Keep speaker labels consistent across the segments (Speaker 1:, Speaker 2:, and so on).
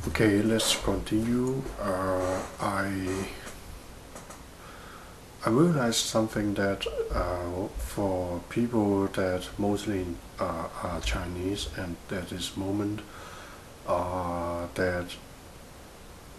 Speaker 1: Okay, let's continue. I realized something that for people that mostly are Chinese, and at this moment that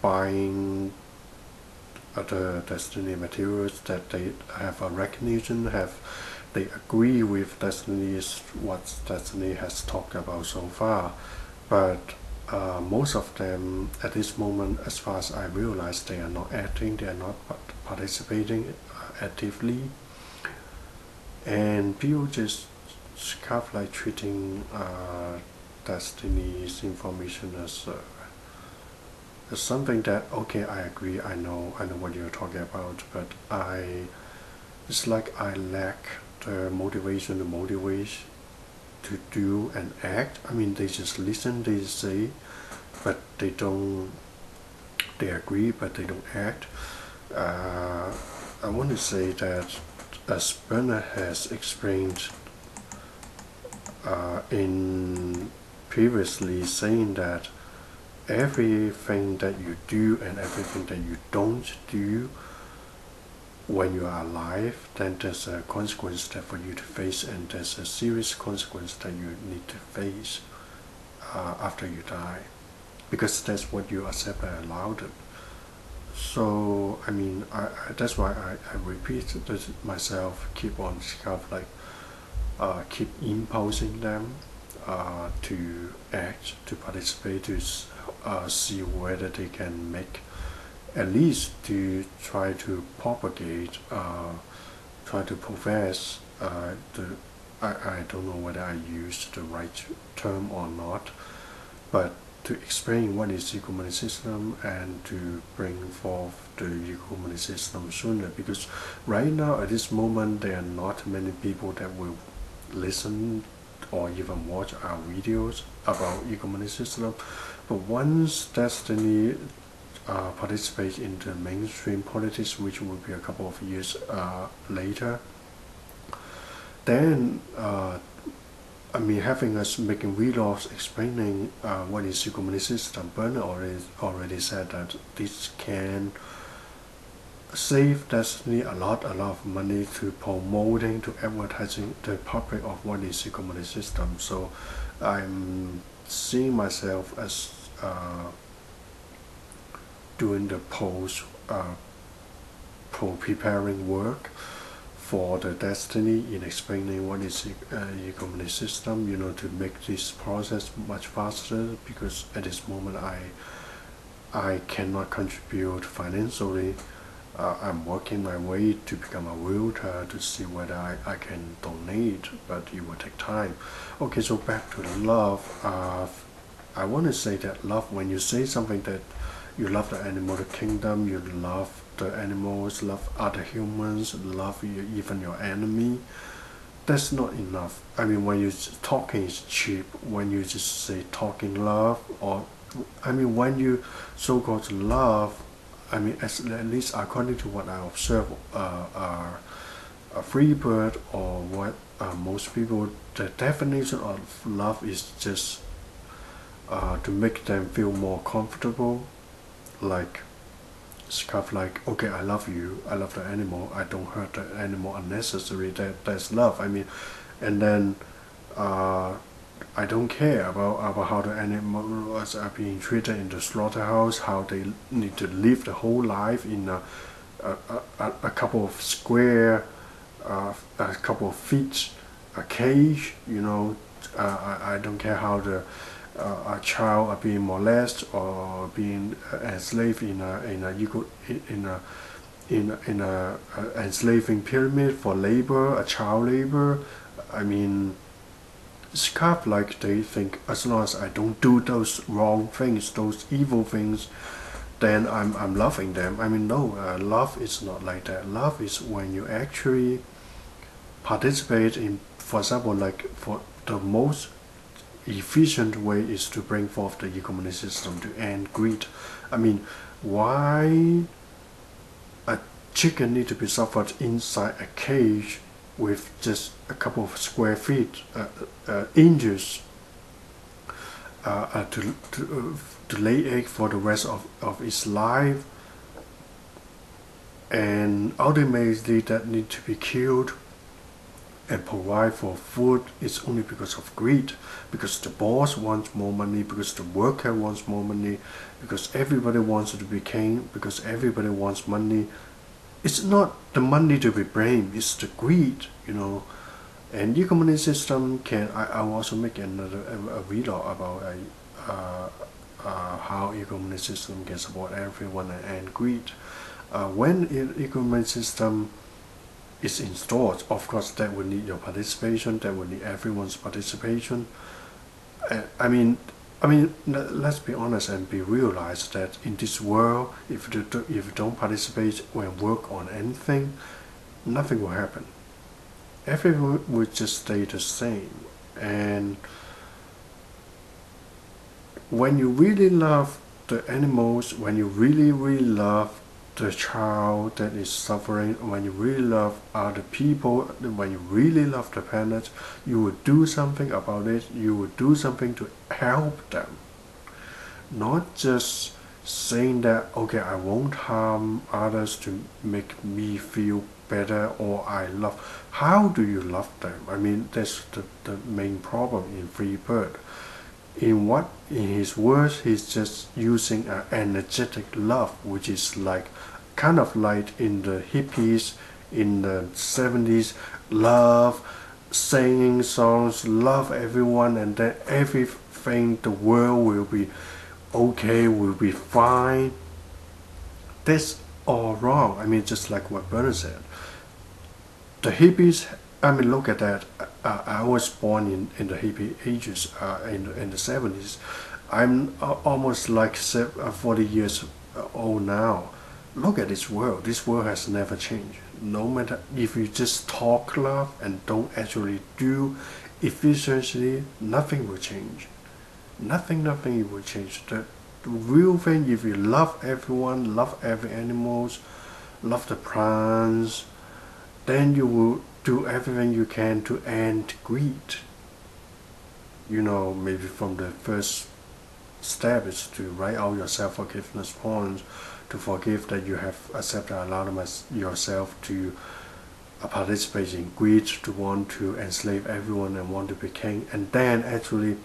Speaker 1: buying the Destiny materials, that they have a recognition, they agree with Destiny's what Destiny has talked about so far, but most of them at this moment, as far as I realize, they are not acting, they are not participating actively, and people just kind of like treating Destiny's information as something that, okay, I agree, I know what you're talking about, but it's like I lack the motivation to do and act. I mean, they just listen, they say, but they don't. They agree, but they don't act. I want to say that, as Bernard has explained in previously, saying that everything that you do and everything that you don't do when you are alive, then there's a consequence that for you to face, and there's a serious consequence that you need to face after you die, because that's what you accept and allow it. So I mean, that's why I repeat this myself, keep on kind of like keep imposing them to act, to participate, to see whether they can make, at least to try to propagate, try to profess I don't know whether I used the right term or not, but to explain what is ecumenical system and to bring forth the ecumenical system sooner, because right now at this moment there are not many people that will listen or even watch our videos about ecumenical system. But once Destiny participates in the mainstream politics, which will be a couple of years later, then I mean, having us making vlogs explaining what is ecumenical system, Bernard already said that this can save Destiny a lot of money to promoting, to advertising the public of what is ecumenical system. So I'm seeing myself as doing the preparing work for the Destiny in explaining what is ecumenical system, to make this process much faster, because at this moment I cannot contribute financially. I'm working my way to become a realtor to see whether I can donate, but it will take time. Okay, so back to love. I want to say that love, when you say something that you love the animal kingdom, you love the animals, love other humans, love even your enemy, that's not enough. I mean, when you talking is cheap, when you just say talking love, or I mean, when you so-called love, I mean, at least according to what I observe, a Freebird or what most people, the definition of love is just to make them feel more comfortable, like stuff like, okay, I love you, I love the animal, I don't hurt the animal unnecessarily, that's love. I mean, and then I don't care about how the animals are being treated in the slaughterhouse, how they need to live the whole life in a couple of square, a couple of feet, a cage, I don't care how a child are being molested or being enslaved in a enslaving pyramid for labor, a child labor. I mean, it's kind of like they think, as long as I don't do those wrong things, those evil things, then I'm loving them. I mean, no, love is not like that. Love is when you actually participate in, for example, like for the most efficient way is to bring forth the ecumenical system to end greed. I mean, why a chicken need to be suffered inside a cage with just a couple of square feet, inches? to lay egg for the rest of its life, and ultimately that need to be killed and provide for food is only because of greed, because the boss wants more money, because the worker wants more money, because everybody wants to be king, because everybody wants money. It's not the money to be blamed, it's the greed, you know. And e-community system can, I will also make another a video about how e-community system can support everyone and greed. When e-community system is installed, of course that will need your participation, that will need everyone's participation. I mean, let's be honest and be realized that in this world, if you don't participate and work on anything, nothing will happen. Everyone will just stay the same. And when you really love the animals, when you really love the child that is suffering, when you really love other people, when you really love the planet, you will do something about it. You will do something to help them. Not just saying that, okay, I won't harm others to make me feel better, or I love. How do you love them? I mean, that's the main problem in Freebird. In his words, he's just using an energetic love, which is like kind of like in the hippies in the 70s, love, singing songs, love everyone, and then everything, the world will be okay, will be fine. That's all wrong. I mean, just like what Bernard said, the hippies, I mean, look at that. I was born in the hippie ages, in the 70s. I'm almost like 40 years old now. Look at this world. This world has never changed. No matter if you just talk love and don't actually do efficiently, nothing will change. Nothing will change. The real thing, if you love everyone, love every animals, love the plants, then you will do everything you can to end greed. You know, maybe from the first step is to write out your self-forgiveness points, to forgive that you have accepted a lot of yourself, to participate in greed, to want to enslave everyone and want to be king, and then actually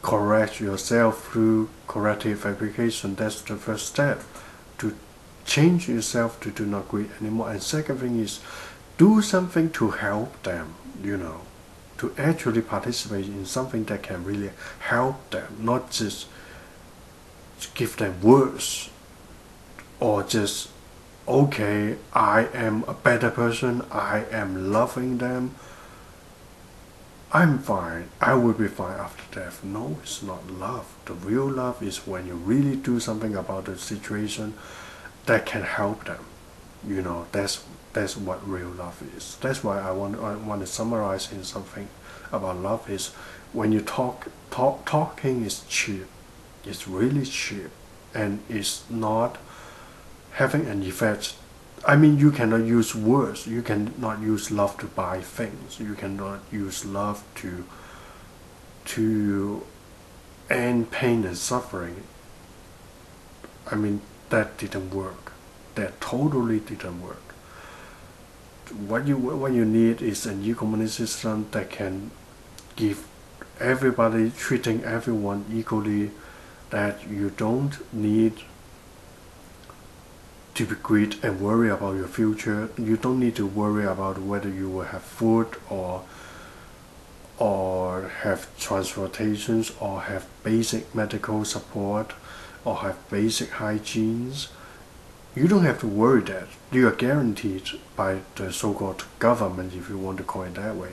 Speaker 1: correct yourself through corrective fabrication. That's the first step, to change yourself to do not greed anymore. And second thing is do something to help them, you know, to actually participate in something that can really help them, not just give them words, or just, okay, I am a better person, I am loving them, I'm fine, I will be fine after death. No, it's not love. The real love is when you really do something about the situation that can help them. You know, that's what real love is. That's why I want to summarize in something about love is when you talking is cheap. It's really cheap, and it's not having an effect. I mean, you cannot use words. You cannot use love to buy things. You cannot use love to end pain and suffering. I mean, that didn't work. That totally didn't work. What you need is an e-community system that can give everybody, treating everyone equally, that you don't need to be greedy and worry about your future. You don't need to worry about whether you will have food or have transportations or have basic medical support or have basic hygienes. You don't have to worry that. You are guaranteed by the so-called government, if you want to call it that way.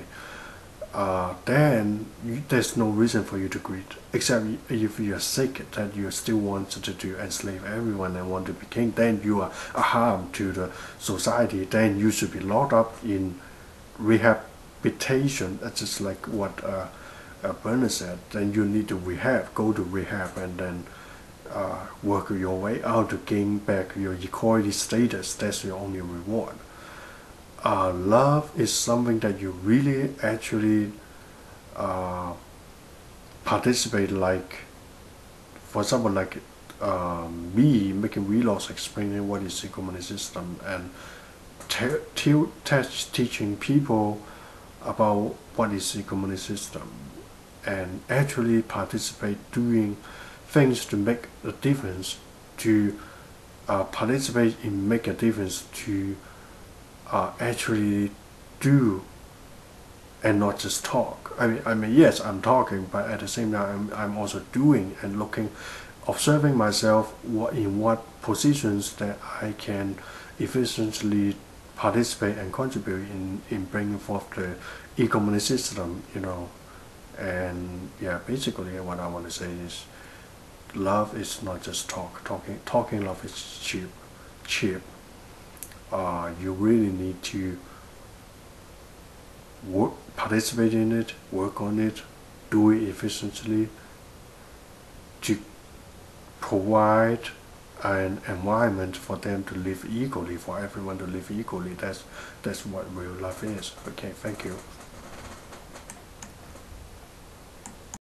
Speaker 1: Then there's no reason for you to greed, except if you are sick, that you still want to enslave everyone and want to be king, then you are a harm to the society, then you should be locked up in rehabilitation. That's just like what Bernard said. Then you need to go to rehab, and then work your way out to gain back your equality status. That's your only reward. Love is something that you really actually participate, like for example, like me making vlogs explaining what is e-commerce system, and teaching people about what is e-commerce system, and actually participate doing things to make a difference, to participate in make a difference, to actually do and not just talk. I mean, yes, I'm talking, but at the same time, I'm also doing and looking, observing myself in what positions that I can efficiently participate and contribute in bringing forth the e-commerce system, And yeah, basically what I want to say is, love is not just talking love is cheap. You really need to participate in it, work on it, do it efficiently, to provide an environment for them to live equally, for everyone to live equally. That's what real love is. Okay, thank you.